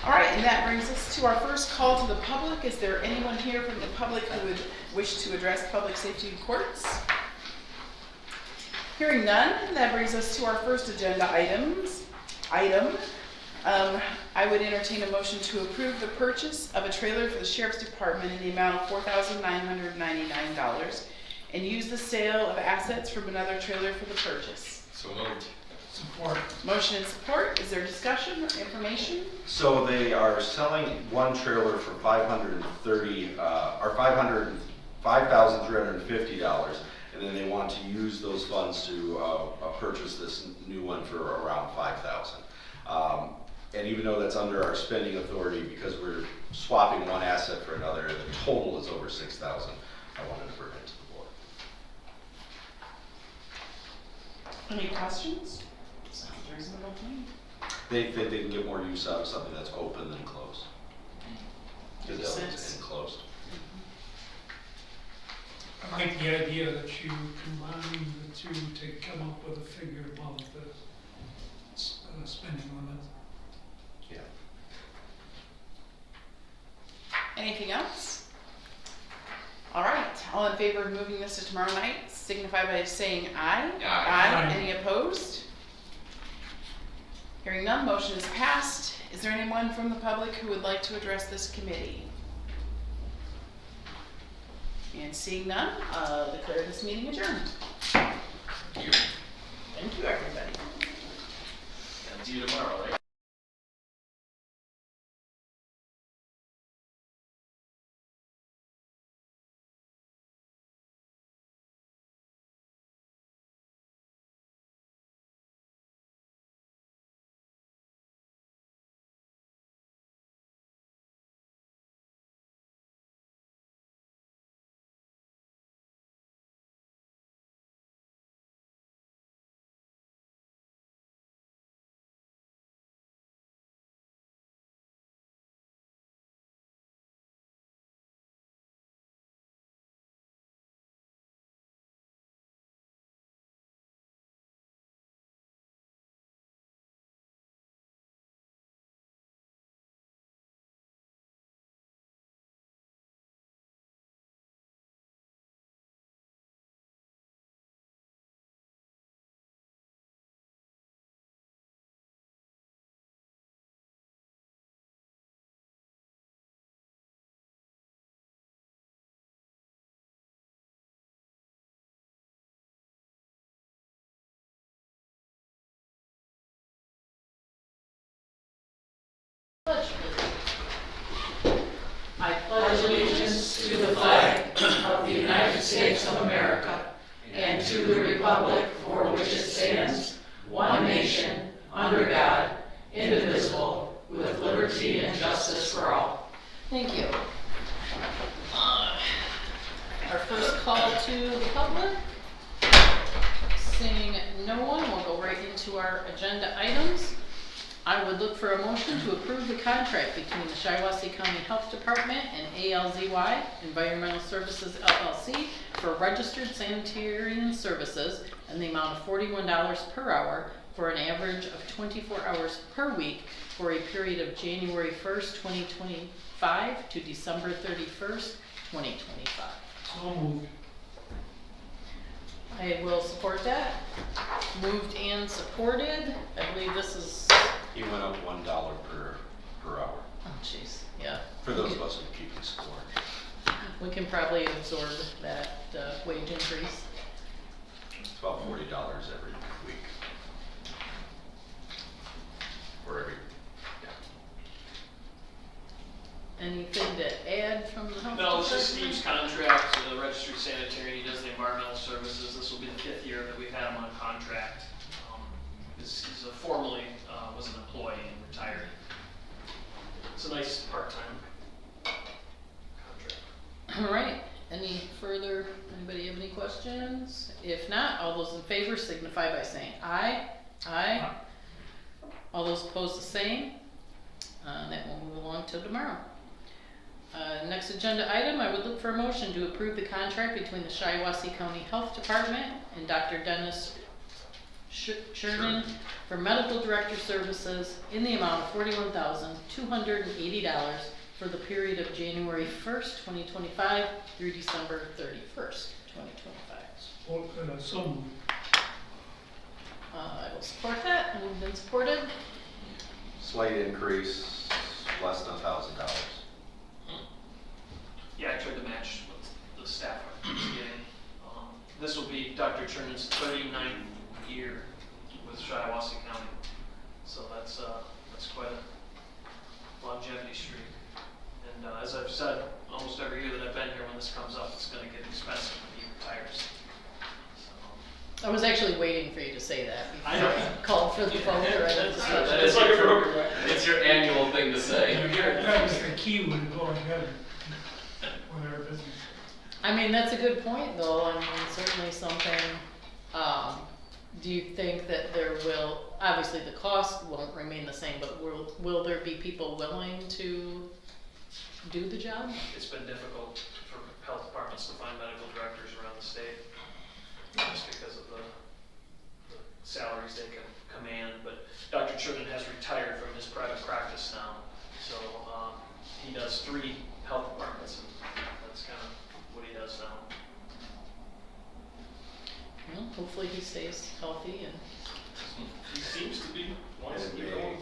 All right, and that brings us to our first call to the public. Is there anyone here from the public who would wish to address public safety in courts? Hearing none, that brings us to our first agenda item. I would entertain a motion to approve the purchase of a trailer for the Sheriff's Department in the amount of $4,999 and use the sale of assets from another trailer for the purchase. So moved. Support. Motion and support. Is there discussion or information? So they are selling one trailer for $5,350, and then they want to use those funds to purchase this new one for around $5,000. And even though that's under our spending authority, because we're swapping one asset for another, the total is over $6,000. I wanted to bring it to the board. Any questions? Sounds reasonable to me. They think they can get more use out of something that's open than closed. Because Makes that was sense. enclosed. I like the idea that you combine the two to come up with a figure above the spending limit. Yeah. Anything else? All right, all in favor of moving this to tomorrow night, signify by saying aye. Aye. Any opposed? Hearing none, motion is passed. Is there anyone from the public who would like to address this committee? And seeing none, I'll declare this meeting adjourned. Thank you. Thank you, everybody. And see you tomorrow, right? I pledge allegiance to the flag of the United States of America and to the republic for which it stands, one nation, under God, indivisible, with liberty and justice for all. Thank you. Our first call to the public. Seeing no one, we'll go right into our agenda items. I would look for a motion to approve the contract between the Shiawassee County Health Department and ALZY Environmental Services LLC for registered sanitarian services in the amount of $41 per hour for an average of 24 hours per week for a period of January 1st, 2025 to December 31st, 2025. So moved. I will support that. Moved and supported. I believe this is, He went up $1 per hour. oh jeez, yeah. For those of us who keep score. We can probably absorb that wage increase. It's about $40 every week. Or every, yeah. Anything to add from the health No, this is department? Steve's contract, the registered sanitarian, he does the environmental services. This will be the 5th year that we've had him on contract. He's formerly was an employee and retired. It's a nice part-time contract. All right, any further, anybody have any questions? If not, all those in favor signify by saying aye. Aye. All those opposed the same. That will move along till tomorrow. Next agenda item, I would look for a motion to approve the contract between the Shiawassee County Health Department and Dr. Dennis Sherman for medical director services in the amount of $41,280 for the period of January 1st, 2025 through December 31st, 2025. So moved. I will support that. Moved and supported. Slight increase, less than $1,000. Yeah, I tried to match what the staff are getting. This will be Dr. Chernan's 39th year with Shiawassee County. So that's quite a longevity streak. And as I've said, almost every year that I've been here, when this comes up, it's going to get expensive when he retires. So, I was actually waiting for you to say that I before know. I called for the vote or any discussion. That is It's like your a broken record. It's your annual thing to say. That was the key when going ahead with our business. I mean, that's a good point, though. I mean, certainly something, do you think that there will, obviously the cost won't remain the same, but will there be people willing to do the job? It's been difficult for health departments to find medical directors around the state, just because of the salaries they can command. But Dr. Chernan has retired from his private practice now, so he does 3 health departments, and that's kind of what he does now. Well, hopefully he stays healthy and, He seems to be, wants to And keep going.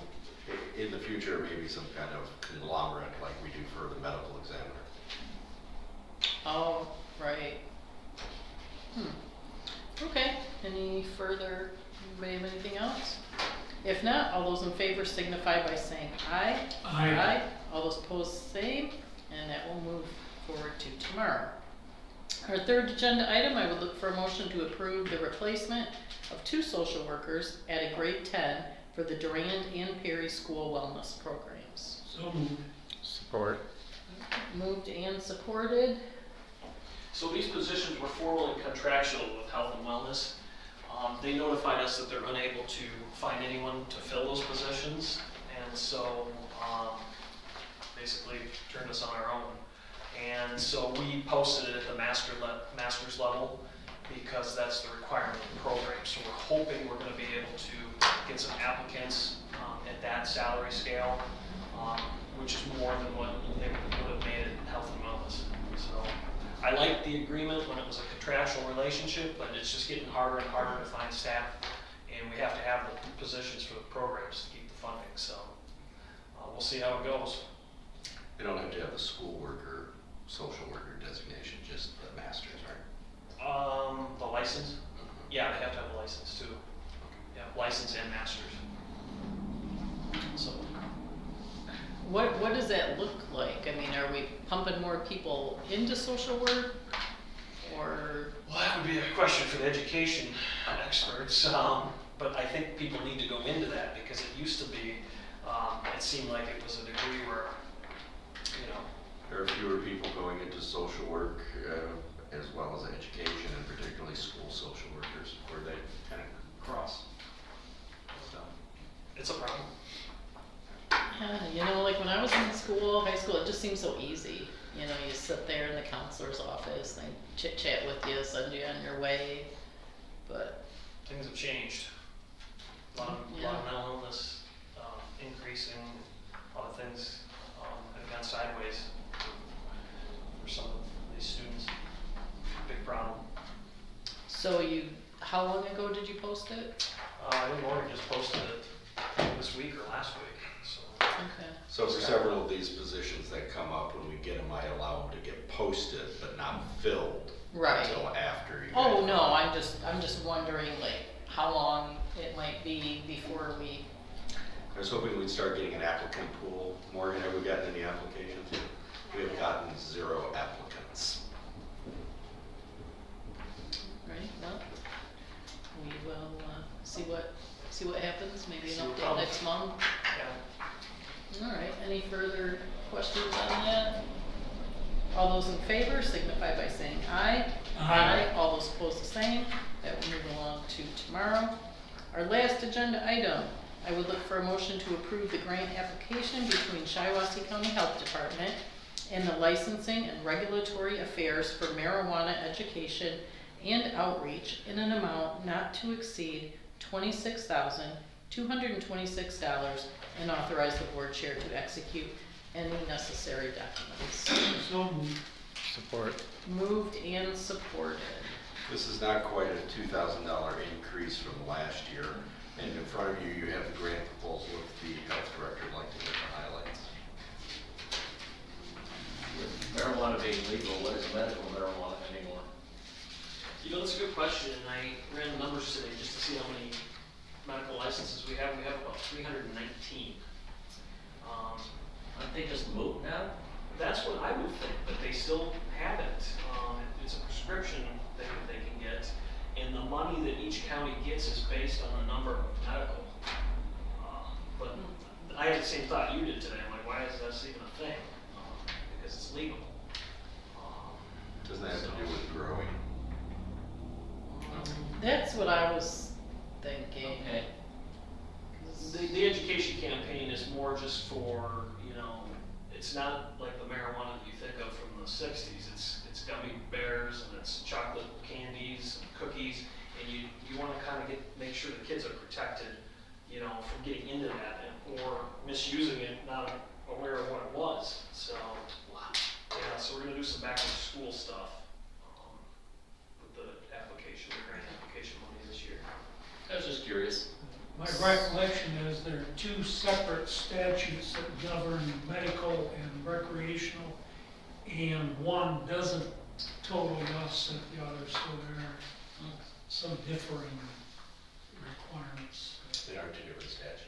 in the future, maybe some kind of conglomerate like we do for the medical examiner. oh, right. Okay, any further, anybody have anything else? If not, all those in favor signify by saying aye. Aye. All those opposed, same, and that will move forward to tomorrow. Our third agenda item, I would look for a motion to approve the replacement of 2 social workers at a grade 10 for the Durand and Perry School Wellness Programs. So moved. Support. Moved and supported. So these positions were formally contractual with Health and Wellness. They notified us that they're unable to find anyone to fill those positions, and so basically turned us on our own. And so we posted it at the master's level because that's the requirement of the program. So we're hoping we're going to be able to get some applicants at that salary scale, which is more than what they would have made at Health and Wellness. So I liked the agreement when it was a contractual relationship, but it's just getting harder and harder to find staff, and we have to have the positions for the programs to keep the funding. So we'll see how it goes. They don't have to have the school worker, social worker designation, just the masters, right? The license? Yeah, they have to have a license too. Yeah, license and masters. So What does that look like? I mean, are we pumping more people into social work? Or, well, that would be a question for the education experts, but I think people need to go into that because it used to be, it seemed like it was a degree where, you know, There are fewer people going into social work as well as education, and particularly school social workers, where they kind of cross. So, it's a problem. you know, like when I was in school, high school, it just seemed so easy. You know, you sit there in the counselor's office, they chit chat with you, send you on your way. But Things have changed. A lot of mental illness increasing, a lot of things have gone sideways for some of these students. Big problem. so how long ago did you post it? I think Morgan just posted it this week or last week. So Okay. So for several of these positions that come up, when we get them, I allow them to get posted, but not filled Right. until after you. Oh, guys- no, I'm just wondering like how long it might be before we, I was hoping we'd start getting an applicant pool. Morgan, have we gotten any applications? We have gotten 0 applicants. right, well, we will, see what happens, maybe See an what update comes. next month. yeah. All right, any further questions on that? All those in favor signify by saying aye. Aye. All those opposed the same. That will move along to tomorrow. Our last agenda item, I would look for a motion to approve the grant application between Shiawassee County Health Department and the Licensing and Regulatory Affairs for Marijuana Education and Outreach in an amount not to exceed $26,226 and authorize the board chair to execute any necessary documents. So moved. Support. Moved and supported. This is not quite a $2,000 increase from last year. And in front of you, you have the grant proposal if the health director would like to get the highlights. With marijuana being legal, what is medical marijuana anymore? You know, that's a good question, and I ran the numbers today just to see how many medical licenses we have. We have about 319. Aren't they just moot now? That's what I would think, but they still have it. It's a prescription thing that they can get, and the money that each county gets is based on the number of medical. But I had the same thought you did today. I'm like, why is that even a thing? Because it's legal. Doesn't that have to do with growing? That's what I was thinking. Okay. The education campaign is more just for, you know, it's not like the marijuana that you think of from the 60s. It's gummy bears and it's chocolate candies and cookies, and you want to kind of make sure the kids are protected, you know, from getting into that or misusing it, not aware of what it was. So, yeah, so we're going to do some back to school stuff with the application, the grant application money this year. I was just curious. My recollection is there are two separate statutes that govern medical and recreational, and one doesn't totally offset the other, so there are some differing requirements. They are two different statutes.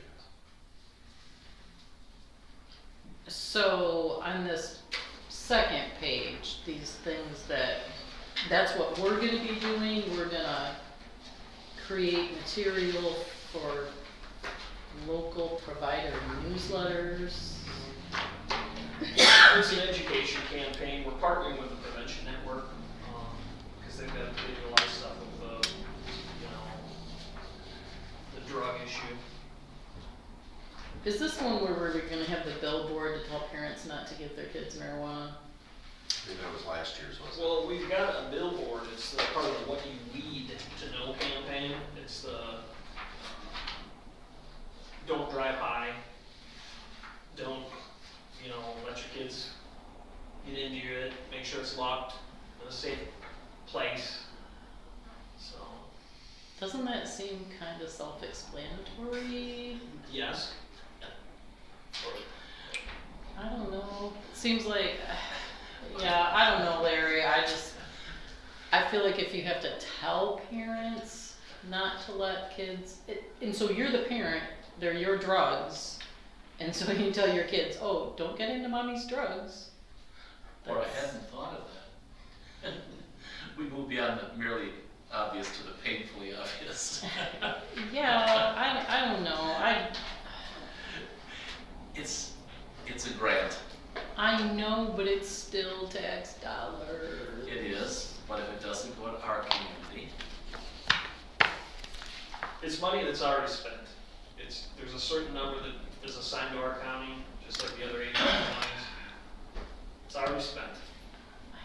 So on this second page, these things that's what we're gonna be doing. We're gonna create material for local provider newsletters. It's an education campaign. We're partnering with the Prevention Network because they do a lot of stuff with the drug issue. Is this one where we're gonna have the billboard to tell parents not to give their kids marijuana? I think that was last year's, wasn't it? Well, we've got a billboard. It's the part of the What You Need to Know campaign. It's the don't drive high. Don't, let your kids get into it. Make sure it's locked in a safe place. So, Doesn't that seem kind of self-explanatory? yes. I don't know. Seems like, yeah, I don't know, Larry. I feel like if you have to tell parents not to let kids, and so you're the parent, they're your drugs, and so you tell your kids, oh, don't get into mommy's drugs. Or I hadn't thought of that. We move beyond the merely obvious to the painfully obvious. Yeah, I don't know. It's a grant. I know, but it's still tax dollars. It is, but if it doesn't go to our community, It's money that's already spent. There's a certain number that is assigned to our county, just like the other 8 counties. It's already spent.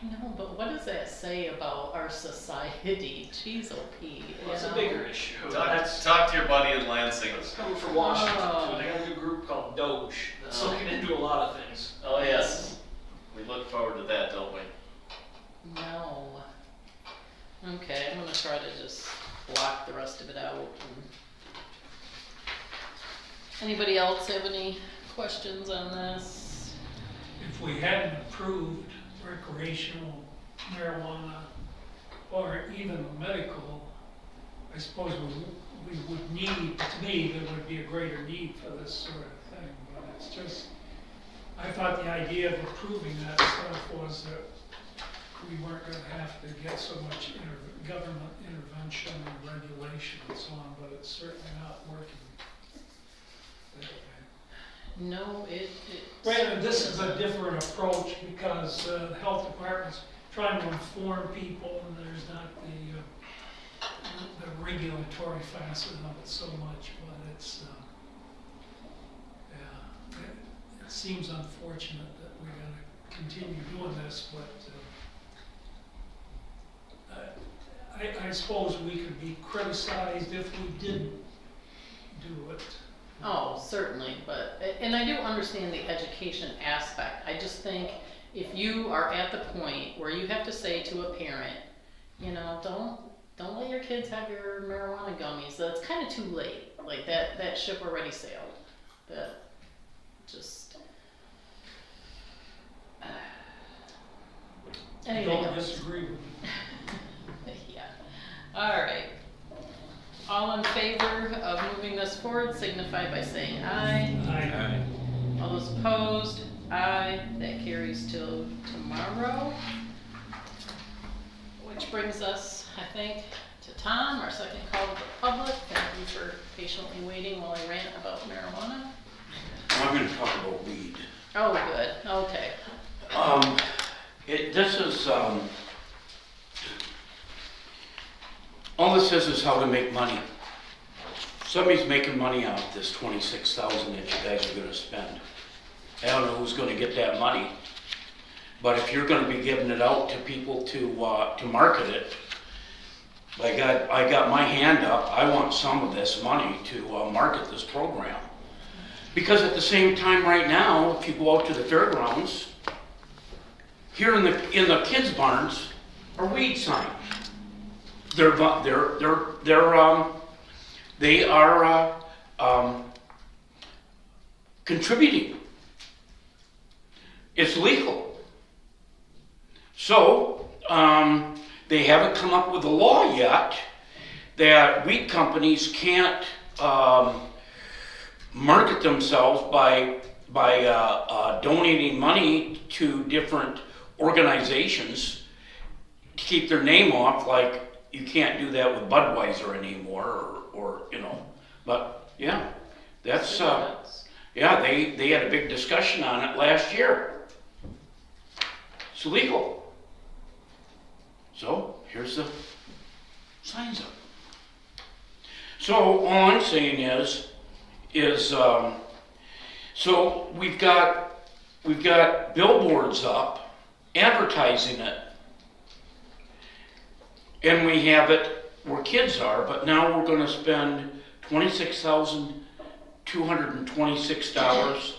I know, but what does that say about our society? Jeez, O.P. Well, it's a bigger issue. That's talk to your buddy in Lansing. coming from Washington, Oh. too. They have a new group called Doge that's looking into a lot of things. Oh, yes. We look forward to that, don't we? No. Okay, I'm gonna try to just block the rest of it out. Anybody else have any questions on this? If we hadn't approved recreational marijuana or even medical, I suppose we would need, to me, there would be a greater need for this sort of thing, but it's just, I thought the idea of approving that stuff was that we weren't gonna have to get so much government intervention and regulation and so on, but it's certainly not working that way. No, it. Granted, this is a different approach because the health department's trying to inform people and there's not the regulatory facet of it so much, but it's, yeah, it seems unfortunate that we gotta continue doing this, but I suppose we could be criticized if we didn't do it. Oh, certainly, but, and I do understand the education aspect. I just think if you are at the point where you have to say to a parent, you know, don't let your kids have your marijuana gummies, that's kind of too late. Like that ship already sailed. That just. Anything Don't else? disagree with you. Yeah. All right. All in favor of moving this forward signify by saying aye. I, All those opposed, aye. That carries till tomorrow. Which brings us, I think, to Tom, our second call to the public. Thank you for patiently waiting while I rant about marijuana. I'm gonna talk about weed. Oh, good, okay. This is, all this is how to make money. Somebody's making money out of this 26,000 that you guys are gonna spend. I don't know who's gonna get that money, but if you're gonna be giving it out to people to market it, I got my hand up, I want some of this money to market this program. Because at the same time right now, if you go out to the fairgrounds, here in the kids' barns are weed signs. They are contributing. It's legal. So they haven't come up with a law yet that weed companies can't market themselves by donating money to different organizations to keep their name off, like you can't do that with Budweiser anymore, or you know. But yeah, that's yeah, they had a big discussion on it last year. It's illegal. So here's the signs up. So all I'm saying is so we've got billboards up advertising it, and we have it where kids are, but now we're going to spend $26,226.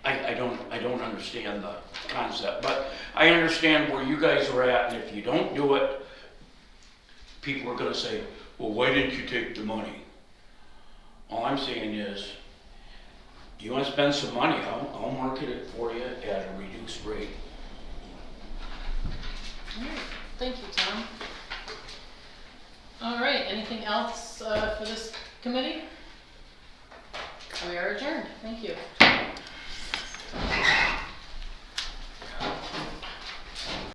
I don't understand the concept, but I understand where you guys are at, and if you don't do it, people are going to say, well, why didn't you take the money? All I'm saying is, do you want to spend some money? I'll market it for you at a reduced rate. All right. Thank you, Tom. All right, anything else for this committee? We are adjourned. Thank you.